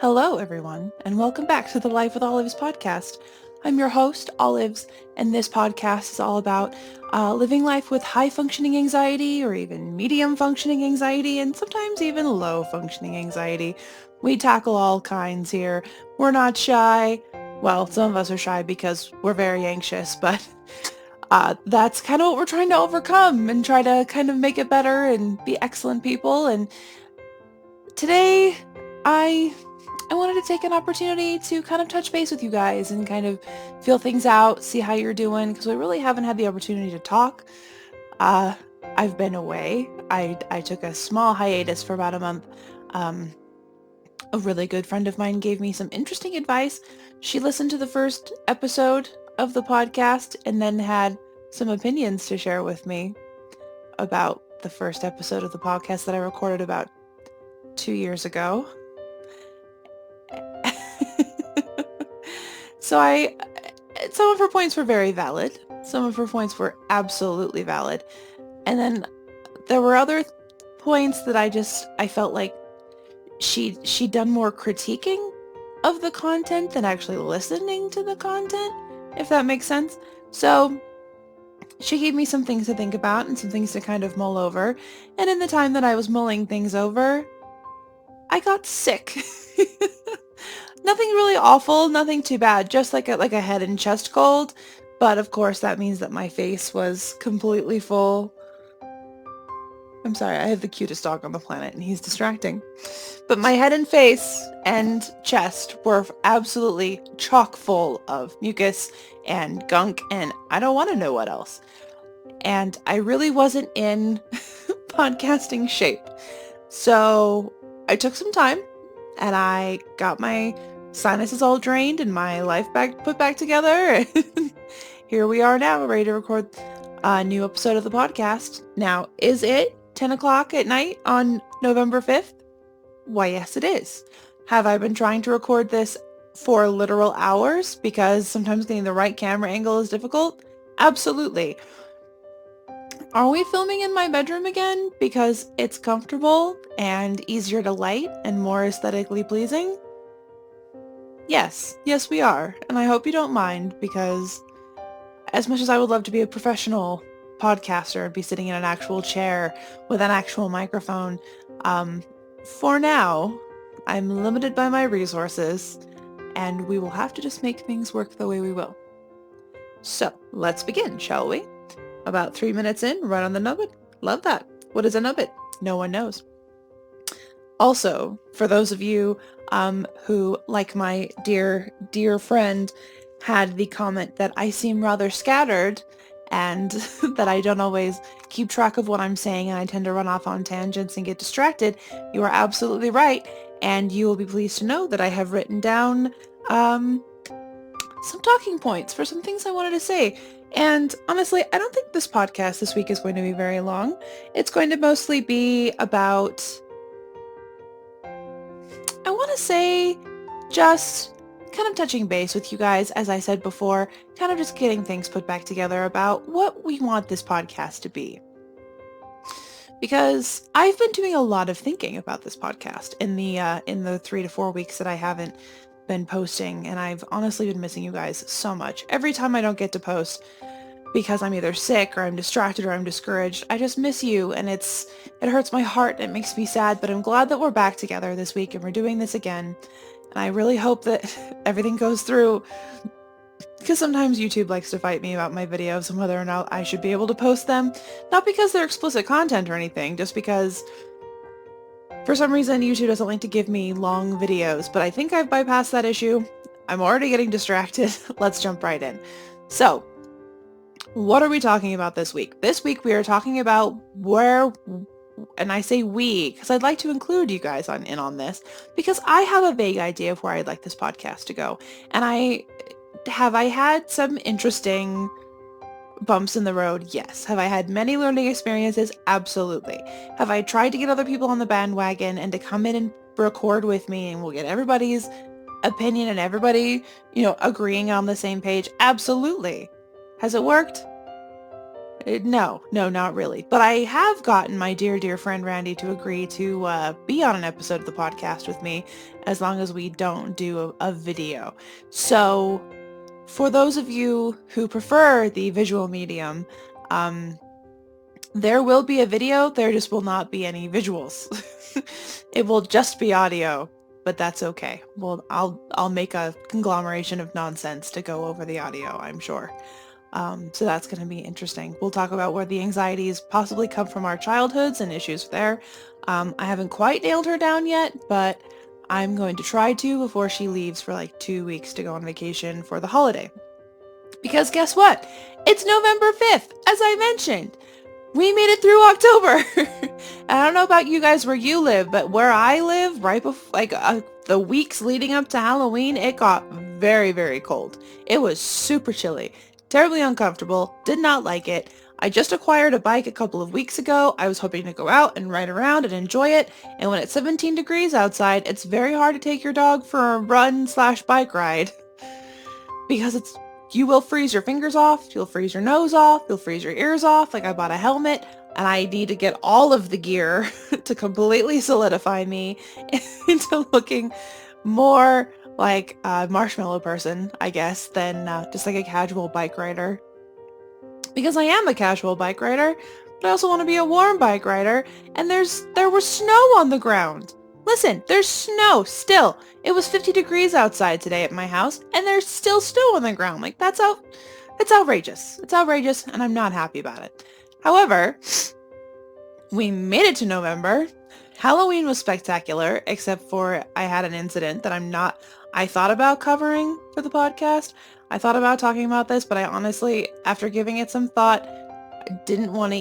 Hello, everyone, and welcome back to the Life with Olives podcast. I'm your host, Olives, and this podcast is all about living life with high-functioning anxiety or even medium-functioning anxiety and sometimes even low-functioning anxiety. We tackle all kinds here. We're not shy. Well, some of us are shy because we're very anxious, but that's kind of what we're trying to overcome and try to kind of make it better and be excellent people. And today, I wanted to take an opportunity to kind of touch base with you guys and kind of feel things out, see how you're doing, because we really haven't had the opportunity to talk. I've been away. I took a small hiatus for about a month. A really good friend of mine gave me some interesting advice. She listened to the first episode of the podcast and then had some opinions to share with me about the first episode of the podcast that I recorded about 2 years ago. Some of her points were very valid. Some of her points were absolutely valid. And then there were other points that I felt like she'd done more critiquing of the content than actually listening to the content, if that makes sense. So she gave me some things to think about and some things to kind of mull over. And in the time that I was mulling things over, I got sick. Nothing really awful, nothing too bad, just like a head and chest cold. But of course that means that my face was completely full. I'm sorry, I have the cutest dog on the planet and he's distracting. But my head and face and chest were absolutely chock full of mucus and gunk and I don't want to know what else. And I really wasn't in podcasting shape. So I took some time and I got my sinuses all drained and my life put back together. And here we are now, ready to record a new episode of the podcast. Now, is it 10 o'clock at night on November 5th? Why, yes, it is. Have I been trying to record this for literal hours because sometimes getting the right camera angle is difficult? Absolutely. Are we filming in my bedroom again because it's comfortable and easier to light and more aesthetically pleasing? Yes, we are. And I hope you don't mind because as much as I would love to be a professional podcaster and be sitting in an actual chair with an actual microphone, for now, I'm limited by my resources and we will have to just make things work the way we will. So let's begin, shall we? About 3 minutes in, right on the nugget. Love that. What is a nugget? No one knows. Also, for those of you who, like my dear friend, had the comment that I seem rather scattered and that I don't always keep track of what I'm saying and I tend to run off on tangents and get distracted, you are absolutely right. And you will be pleased to know that I have written down some talking points for some things I wanted to say. And honestly, I don't think this podcast this week is going to be very long. It's going to mostly be about, I want to say, just kind of touching base with you guys, as I said before, kind of just getting things put back together about what we want this podcast to be. Because I've been doing a lot of thinking about this podcast in the 3 to 4 weeks that I haven't been posting, and I've honestly been missing you guys so much. Every time I don't get to post because I'm either sick or I'm distracted or I'm discouraged, I just miss you, and it hurts my heart and it makes me sad, but I'm glad that we're back together this week and we're doing this again. And I really hope that everything goes through, because sometimes YouTube likes to fight me about my videos and whether or not I should be able to post them. Not because they're explicit content or anything, just because for some reason YouTube doesn't like to give me long videos, but I think I've bypassed that issue. I'm already getting distracted. Let's jump right in. So, what are we talking about this week? This week we are talking about where, and I say we, because I'd like to include you guys in on this, because I have a vague idea of where I'd like this podcast to go. And I had some interesting bumps in the road? Yes. Have I had many learning experiences? Absolutely. Have I tried to get other people on the bandwagon and to come in and record with me and we'll get everybody's opinion and everybody, agreeing on the same page? Absolutely. Has it worked? No, not really. But I have gotten my dear friend Randy to agree to be on an episode of the podcast with me as long as we don't do a video. So for those of you who prefer the visual medium, there will be a video, there just will not be any visuals. It will just be audio, but that's okay. Well, I'll make a conglomeration of nonsense to go over the audio, I'm sure. So that's going to be interesting. We'll talk about where the anxieties possibly come from our childhoods and issues there. I haven't quite nailed her down yet, but I'm going to try to before she leaves for like 2 weeks to go on vacation for the holiday. Because guess what? It's November 5th, as I mentioned. We made it through October. I don't know about you guys where you live, but where I live, right before, like the weeks leading up to Halloween, it got very cold. It was super chilly. Terribly uncomfortable, did not like it. I just acquired a bike a couple of weeks ago. I was hoping to go out and ride around and enjoy it. And when it's 17 degrees outside, it's very hard to take your dog for a run/bike ride. Because you will freeze your fingers off, you'll freeze your nose off, you'll freeze your ears off. Like I bought a helmet and I need to get all of the gear to completely solidify me into looking more like a marshmallow person, I guess, than just like a casual bike rider. Because I am a casual bike rider, but I also want to be a warm bike rider, and there was snow on the ground. Listen, there's snow still. It was 50 degrees outside today at my house, and there's still snow on the ground. Like, it's outrageous. It's outrageous, and I'm not happy about it. However, we made it to November. Halloween was spectacular, except for I had an incident that I thought about covering for the podcast. I thought about talking about this, but I honestly, after giving it some thought, I didn't want to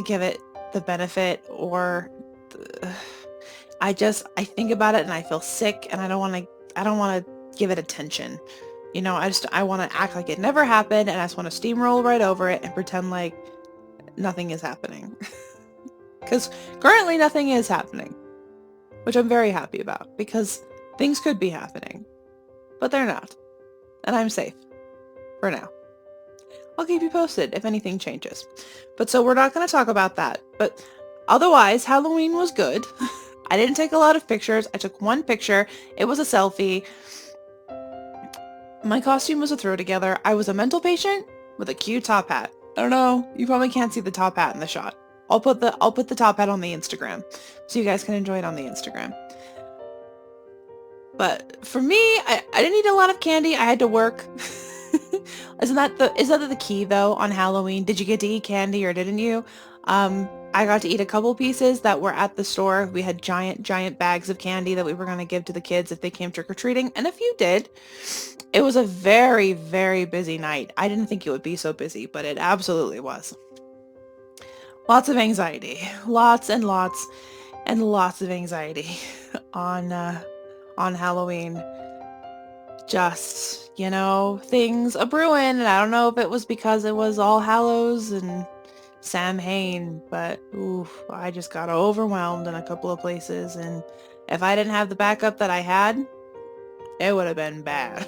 give it the benefit or I think about it and I feel sick and I don't want to give it attention. You know, I want to act like it never happened and I just want to steamroll right over it and pretend like nothing is happening. Because currently nothing is happening, which I'm very happy about because things could be happening, but they're not. And I'm safe for now. I'll keep you posted if anything changes. But so we're not going to talk about that. But otherwise, Halloween was good. I didn't take a lot of pictures. I took one picture. It was a selfie. My costume was a throw together. I was a mental patient with a cute top hat. I don't know. You probably can't see the top hat in the shot. I'll put the top hat on the Instagram so you guys can enjoy it on the Instagram. But for me, I didn't eat a lot of candy. I had to work. Is that the key though on Halloween? Did you get to eat candy or didn't you? I got to eat a couple pieces that were at the store. We had giant bags of candy that we were going to give to the kids if they came trick-or-treating, and a few did. It was a very busy night. I didn't think it would be so busy, but it absolutely was. Lots of anxiety. Lots and lots of anxiety on Halloween. Just, things a-brewing, and I don't know if it was because it was All Hallows and Samhain, but I just got overwhelmed in a couple of places, and if I didn't have the backup that I had, it would have been bad.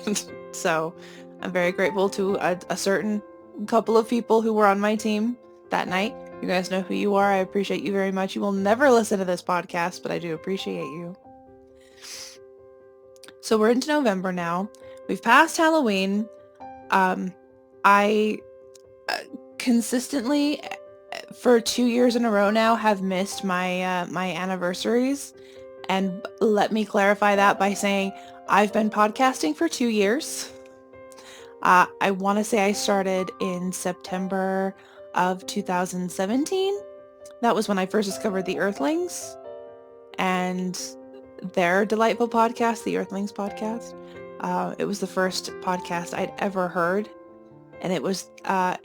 So I'm very grateful to a certain couple of people who were on my team that night. You guys know who you are. I appreciate you very much. You will never listen to this podcast, but I do appreciate you. So we're into November now. We've passed Halloween. I consistently, for 2 years in a row now, have missed my my anniversaries. And let me clarify that by saying I've been podcasting for 2 years. I want to say I started in September of 2017. That was when I first discovered the Earthlings and their delightful podcast, the Earthlings podcast. It was the first podcast I'd ever heard, and it was I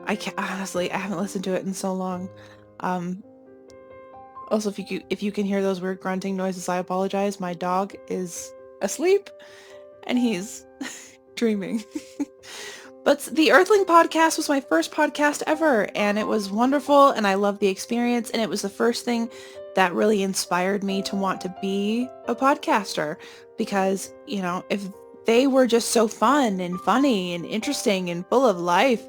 haven't listened to it in so long. Also, if you can hear those weird grunting noises, I apologize. My dog is asleep and he's dreaming. But the Earthling podcast was my first podcast ever, and it was wonderful, and I loved the experience, and it was the first thing that really inspired me to want to be a podcaster, because, if they were just so fun and funny and interesting and full of life,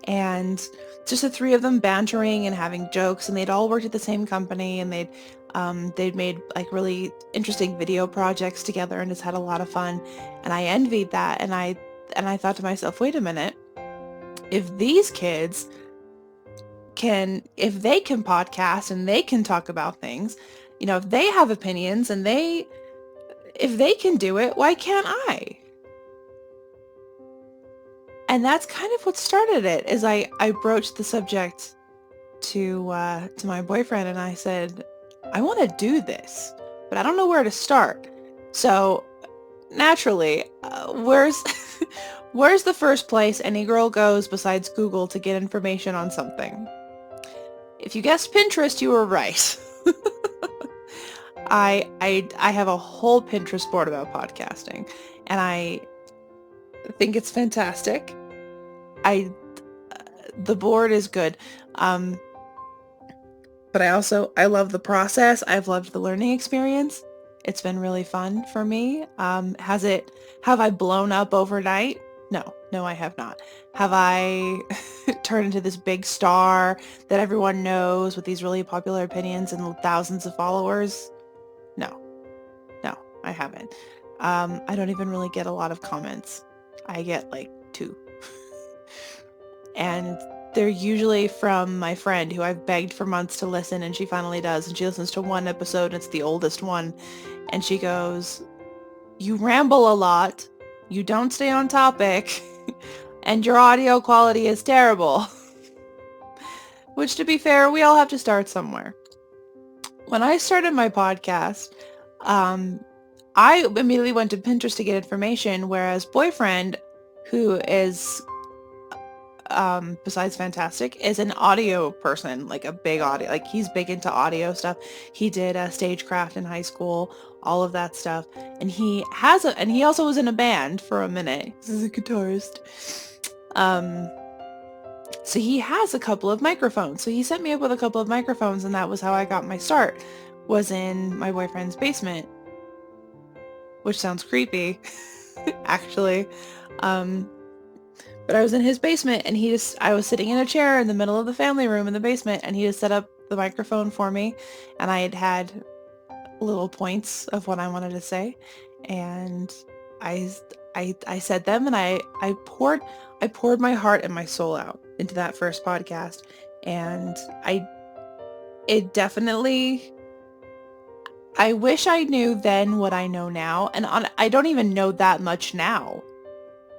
and just the three of them bantering and having jokes, and they'd all worked at the same company, and they'd made like really interesting video projects together and just had a lot of fun, and I envied that, and I thought to myself, wait a minute, if these kids if they can podcast and they can talk about things, if they have opinions and if they can do it, why can't I? And that's kind of what started it, is I broached the subject to my boyfriend, and I said, I want to do this, but I don't know where to start. So naturally, where's where's the first place any girl goes besides Google to get information on something? If you guessed Pinterest, you were right. I have a whole Pinterest board about podcasting, and I think it's fantastic. The board is good. But I love the process. I've loved the learning experience. It's been really fun for me. Have I blown up overnight? No, I have not. Have I turned into this big star that everyone knows with these really popular opinions and thousands of followers? No, I haven't. I don't even really get a lot of comments. I get like 2. And they're usually from my friend who I've begged for months to listen, and she finally does. And she listens to one episode, and it's the oldest one. And she goes, you ramble a lot, you don't stay on topic, and your audio quality is terrible. Which, to be fair, we all have to start somewhere. When I started my podcast, I immediately went to Pinterest to get information, whereas boyfriend, who is besides fantastic, is an audio person, like a big audio, like he's big into audio stuff. He did stagecraft in high school, all of that stuff, and he also was in a band for a minute. He's a guitarist. So he has a couple of microphones. So he set me up with a couple of microphones, and that was how I got my start, was in my boyfriend's basement, which sounds creepy, actually. But I was in his basement, and I was sitting in a chair in the middle of the family room in the basement, and he just set up the microphone for me, and I had little points of what I wanted to say, and I said them, and I poured my heart and my soul out into that first podcast, and it definitely, I wish I knew then what I know now, and I don't even know that much now.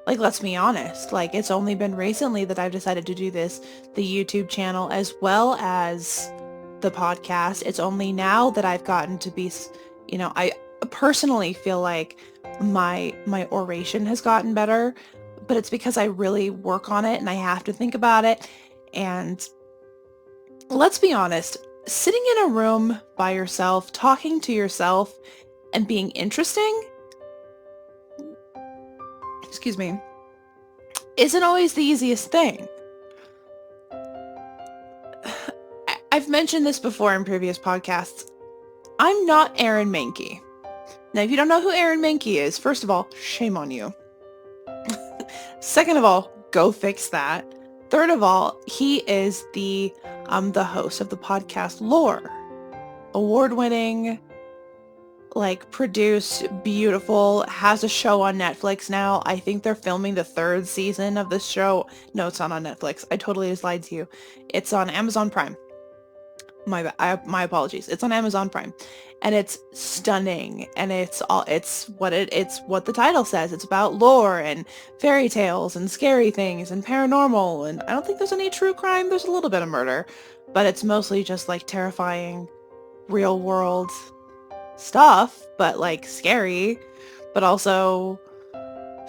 Like, let's be honest, like, it's only been recently that I've decided to do the YouTube channel as well as the podcast. It's only now that I've gotten to be, I personally feel like my oration has gotten better, but it's because I really work on it and I have to think about it. And let's be honest, sitting in a room by yourself, talking to yourself, and being interesting, excuse me, isn't always the easiest thing. I've mentioned this before in previous podcasts. I'm not Aaron Mahnke. Now, if you don't know who Aaron Mahnke is, first of all, shame on you. Second of all, go fix that. Third of all, he is the host of the podcast Lore. Award-winning, like, produced, beautiful, has a show on Netflix now. I think they're filming the 3rd season of this show. No, it's not on Netflix. I totally just lied to you. It's on Amazon Prime. My apologies. It's on Amazon Prime, and it's stunning, and it's what the title says. It's about lore and fairy tales and scary things and paranormal, and I don't think there's any true crime. There's a little bit of murder, but it's mostly just like terrifying real world stuff, but like scary, but also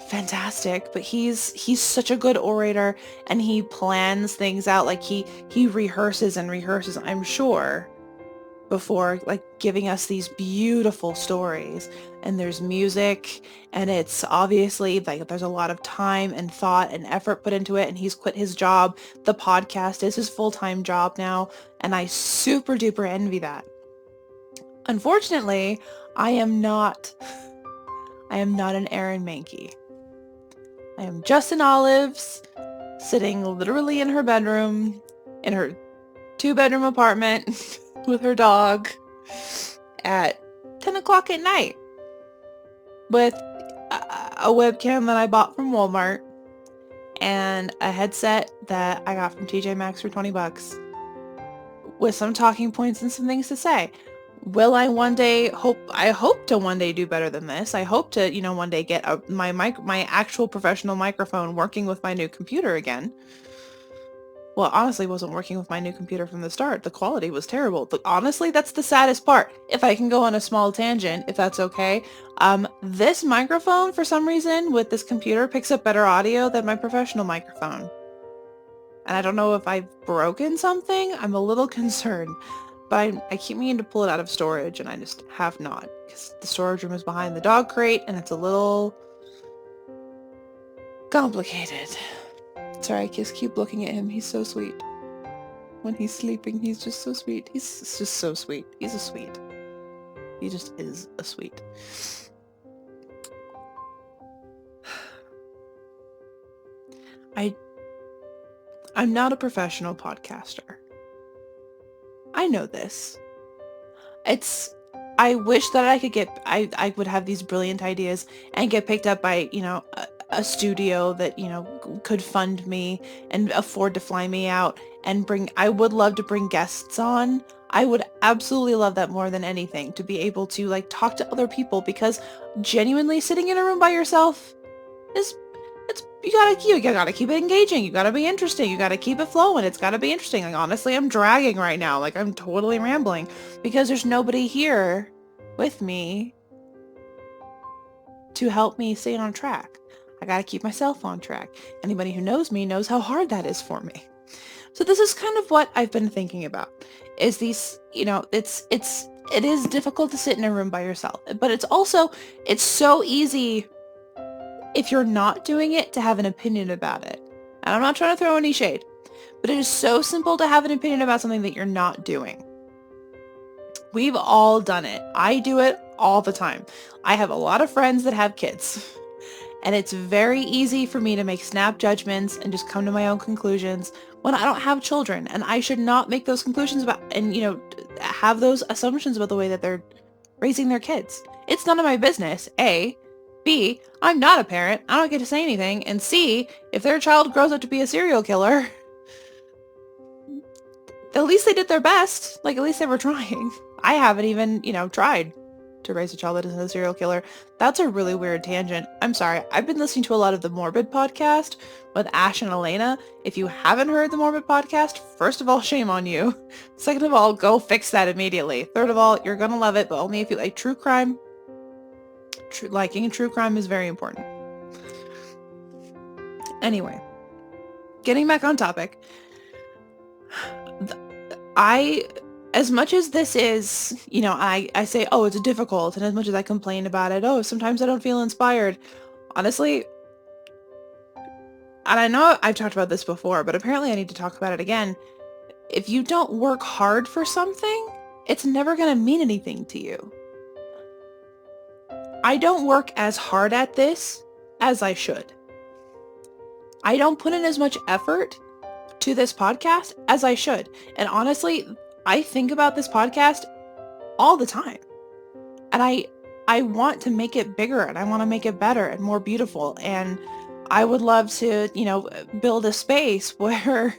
fantastic. But he's such a good orator, and he plans things out. Like he rehearses and rehearses, I'm sure, before like giving us these beautiful stories. And there's music, and it's obviously like there's a lot of time and thought and effort put into it, and he's quit his job. The podcast is his full-time job now, and I super duper envy that. Unfortunately, I am not I am not an Erin Mankey. I am Justin Olives, sitting literally in her bedroom, in her 2-bedroom apartment with her dog at 10 o'clock at night with a webcam that I bought from Walmart and a headset that I got from TJ Maxx for $20 with some talking points and some things to say. Will I one day I hope to one day do better than this. I hope to, one day get my actual professional microphone working with my new computer again. Well, honestly, wasn't working with my new computer from the start. The quality was terrible. But honestly, that's the saddest part. If I can go on a small tangent, if that's okay. This microphone, for some reason, with this computer, picks up better audio than my professional microphone. And I don't know if I've broken something. I'm a little concerned. But I keep meaning to pull it out of storage, and I just have not. Because the storage room is behind the dog crate, and it's a little complicated. Sorry, I just keep looking at him. He's so sweet. When he's sleeping, he's just so sweet. He's just so sweet. He's a sweet. He just is a sweet. I'm not a professional podcaster. I know this. I wish that I would have these brilliant ideas and get picked up by, a studio that, could fund me and afford to fly me out and I would love to bring guests on. I would absolutely love that more than anything, to be able to talk to other people, because genuinely sitting in a room by yourself you gotta keep it engaging. You gotta be interesting. You gotta keep it flowing. It's gotta be interesting. Honestly, I'm dragging right now. I'm totally rambling because there's nobody here with me to help me stay on track. I gotta keep myself on track. Anybody who knows me knows how hard that is for me. So this is kind of what I've been thinking about, is these, it is difficult to sit in a room by yourself, but it's so easy if you're not doing it to have an opinion about it. And I'm not trying to throw any shade, but it is so simple to have an opinion about something that you're not doing. We've all done it. I do it all the time. I have a lot of friends that have kids, and it's very easy for me to make snap judgments and just come to my own conclusions when I don't have children, and I should not make those conclusions about, and have those assumptions about the way that they're raising their kids. It's none of my business, A. B, I'm not a parent. I don't get to say anything. And C, if their child grows up to be a serial killer, at least they did their best. At least they were trying. I haven't even, tried to raise a child that isn't a serial killer. That's a really weird tangent. I'm sorry. I've been listening to a lot of the Morbid podcast with Ash and Elena. If you haven't heard the Morbid podcast, first of all, shame on you. Second of all, go fix that immediately. Third of all, you're gonna love it, but only if you like true crime. Liking true crime is very important. Anyway, getting back on topic. As much as this is, I say, oh, it's difficult, and as much as I complain about it, oh, sometimes I don't feel inspired. Honestly, and I know I've talked about this before, but apparently I need to talk about it again. If you don't work hard for something, it's never going to mean anything to you. I don't work as hard at this as I should. I don't put in as much effort to this podcast as I should. And honestly, I think about this podcast all the time. And I want to make it bigger, and I want to make it better and more beautiful. And I would love to, build a space where,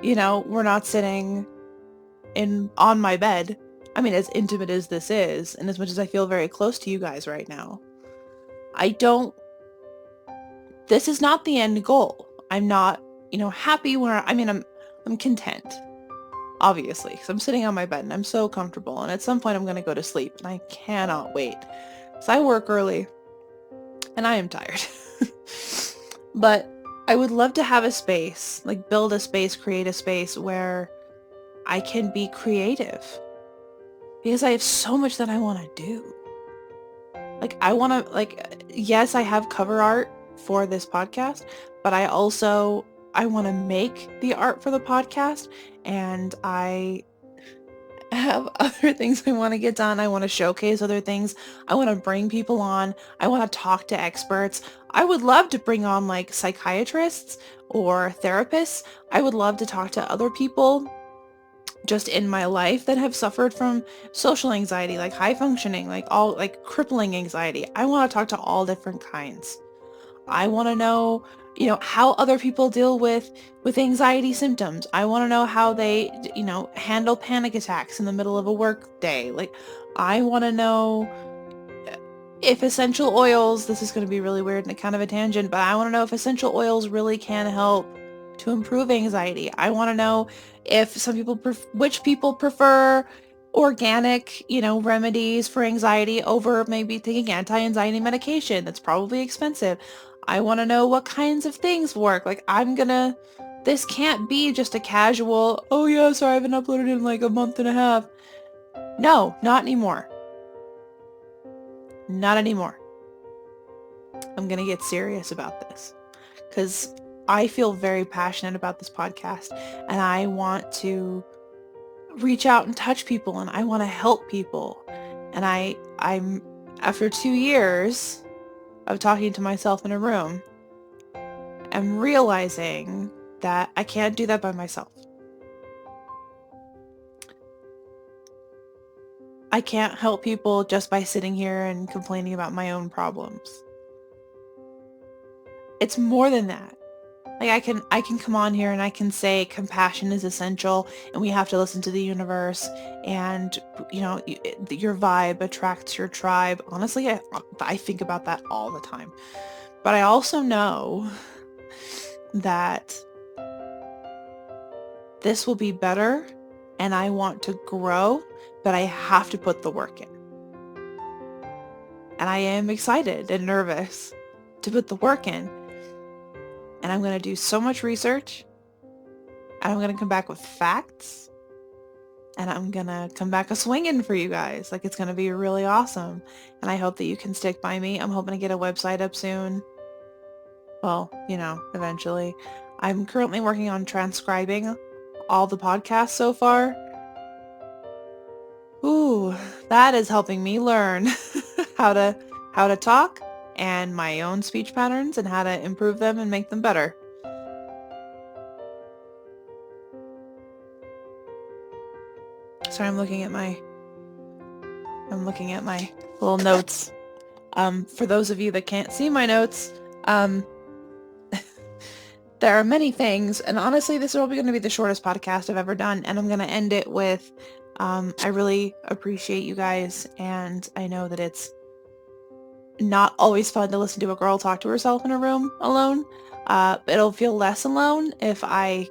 we're not sitting on my bed. I mean, as intimate as this is, and as much as I feel very close to you guys right now, this is not the end goal. I'm not, happy I'm content, obviously, because I'm sitting on my bed and I'm so comfortable, and at some point I'm going to go to sleep, and I cannot wait. So I work early, and I am tired. But I would love to have a space, build a space, create a space where I can be creative. Because I have so much that I want to do. Yes, I have cover art for this podcast, but I want to make the art for the podcast, and I have other things I want to get done. I want to showcase other things. I want to bring people on. I want to talk to experts. I would love to bring on like psychiatrists or therapists. I would love to talk to other people just in my life that have suffered from social anxiety, like high functioning, like all like crippling anxiety. I want to talk to all different kinds. I want to know, how other people deal with anxiety symptoms. I want to know how they, handle panic attacks in the middle of a work day. Like, I want to know if essential oils, this is going to be really weird and kind of a tangent, but I want to know if essential oils really can help to improve anxiety. I want to know if which people prefer organic, remedies for anxiety over maybe taking anti-anxiety medication. That's probably expensive. I want to know what kinds of things work. Like, this can't be just a casual, oh yeah, sorry, I haven't uploaded in like a month and a half. No, not anymore. Not anymore. I'm gonna get serious about this because I feel very passionate about this podcast and I want to reach out and touch people and I want to help people. And I'm after 2 years of talking to myself in a room, I'm realizing that I can't do that by myself. I can't help people just by sitting here and complaining about my own problems. It's more than that. Like I can come on here and I can say compassion is essential and we have to listen to the universe and your vibe attracts your tribe. Honestly, I think about that all the time. But I also know that this will be better and I want to grow, but I have to put the work in. And I am excited and nervous to put the work in. And I'm going to do so much research. And I'm going to come back with facts. And I'm going to come back a-swinging for you guys. Like, it's going to be really awesome. And I hope that you can stick by me. I'm hoping to get a website up soon. Well, eventually. I'm currently working on transcribing all the podcasts so far. Ooh, that is helping me learn how to talk and my own speech patterns and how to improve them and make them better. Sorry, I'm looking at my little notes. For those of you that can't see my notes, there are many things, and honestly, this is probably going to be the shortest podcast I've ever done, and I'm going to end it with, I really appreciate you guys, and I know that it's not always fun to listen to a girl talk to herself in a room alone. It'll feel less alone if I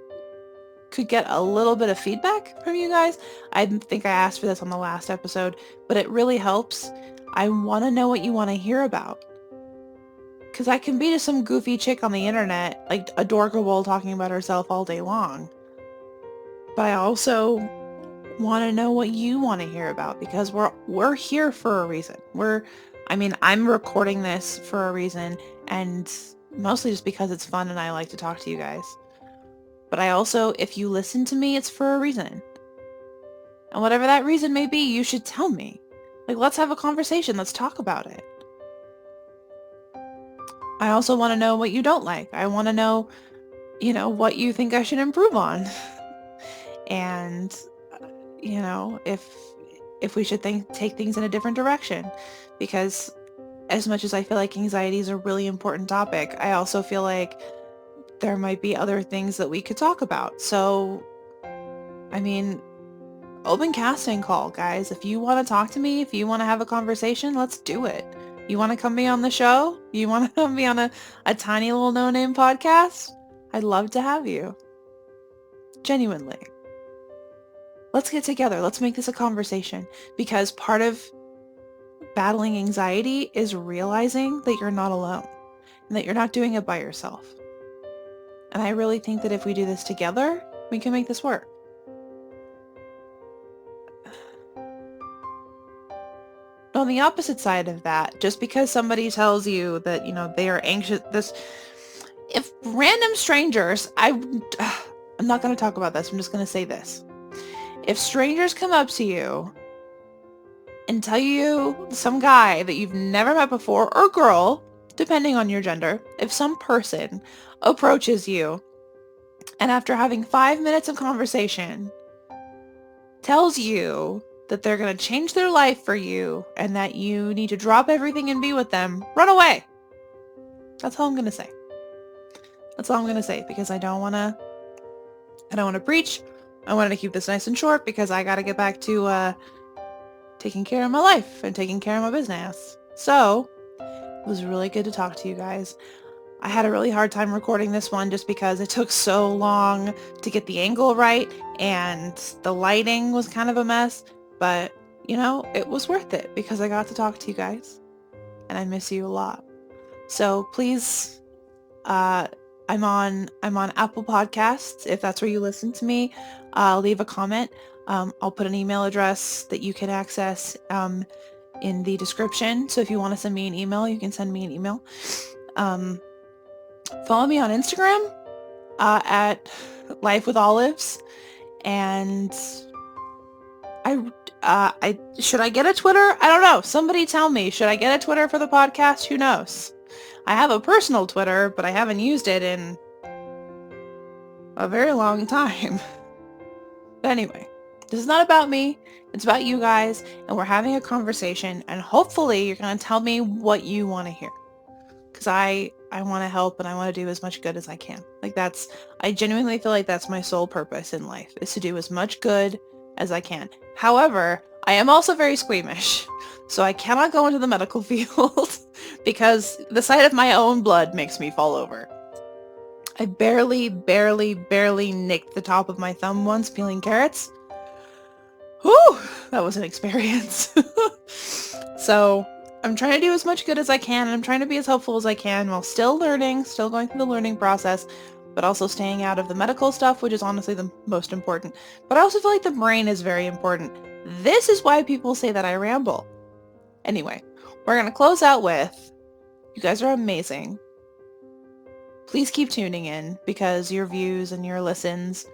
could get a little bit of feedback from you guys. I think I asked for this on the last episode, but it really helps. I want to know what you want to hear about. Because I can be just some goofy chick on the internet, like a dorkable talking about herself all day long. But I also want to know what you want to hear about, because we're here for a reason. I'm recording this for a reason, and mostly just because it's fun and I like to talk to you guys. But I also, if you listen to me, it's for a reason. And whatever that reason may be, you should tell me. Like, let's have a conversation. Let's talk about it. I also want to know what you don't like. I want to know, what you think I should improve on. And, if we should take things in a different direction. Because as much as I feel like anxiety is a really important topic, I also feel like there might be other things that we could talk about. So, open casting call, guys. If you want to talk to me, if you want to have a conversation, let's do it. You want to come be on the show? You want to come be on a tiny little no-name podcast? I'd love to have you. Genuinely. Let's get together. Let's make this a conversation, because part of battling anxiety is realizing that you're not alone and that you're not doing it by yourself. And I really think that if we do this together, we can make this work. On the opposite side of that, just because somebody tells you that, they are anxious, if random strangers, I'm not going to talk about this, I'm just going to say this. If strangers come up to you and tell you, some guy that you've never met before, or girl, depending on your gender, if some person approaches you and after having 5 minutes of conversation tells you that they're going to change their life for you and that you need to drop everything and be with them, run away. That's all I'm going to say. That's all I'm going to say, because I don't want to preach. I wanted to keep this nice and short because I got to get back to taking care of my life and taking care of my business. So it was really good to talk to you guys. I had a really hard time recording this one just because it took so long to get the angle right and the lighting was kind of a mess, but you know, it was worth it because I got to talk to you guys and I miss you a lot. So please, I'm on Apple Podcasts. If that's where you listen to me, leave a comment. I'll put an email address that you can access in the description. So if you want to send me an email, you can send me an email. Follow me on Instagram at Life with Olives, and I should I get a Twitter? I don't know. Somebody tell me. Should I get a Twitter for the podcast? Who knows? I have a personal Twitter, but I haven't used it in a very long time. But anyway, this is not about me. It's about you guys, and we're having a conversation, and hopefully you're going to tell me what you want to hear. Because I want to help and I want to do as much good as I can. I genuinely feel like that's my sole purpose in life, is to do as much good as I can. However, I am also very squeamish, so I cannot go into the medical field because the sight of my own blood makes me fall over. I barely nicked the top of my thumb once peeling carrots. Whew, that was an experience. So I'm trying to do as much good as I can, and I'm trying to be as helpful as I can while still learning, still going through the learning process, but also staying out of the medical stuff, which is honestly the most important. But I also feel like the brain is very important. This is why people say that I ramble. Anyway, we're going to close out with, you guys are amazing. Please keep tuning in because your views and your listens,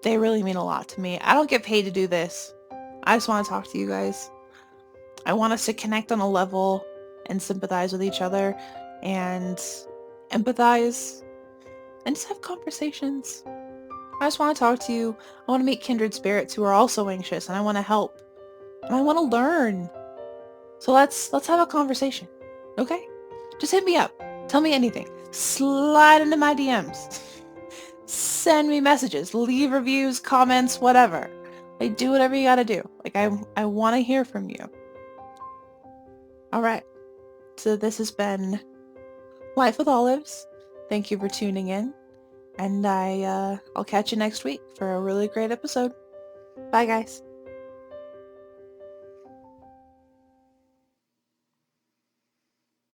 they really mean a lot to me. I don't get paid to do this. I just want to talk to you guys. I want us to connect on a level and sympathize with each other and empathize and just have conversations. I just want to talk to you. I want to meet kindred spirits who are also anxious, and I want to help. And I want to learn. So let's have a conversation. Okay? Just hit me up. Tell me anything. Slide into my DMs. Send me messages. Leave reviews, comments, whatever. Do whatever you gotta do. I want to hear from you. Alright, so this has been Life with Olives. Thank you for tuning in, and I'll catch you next week for a really great episode. Bye guys.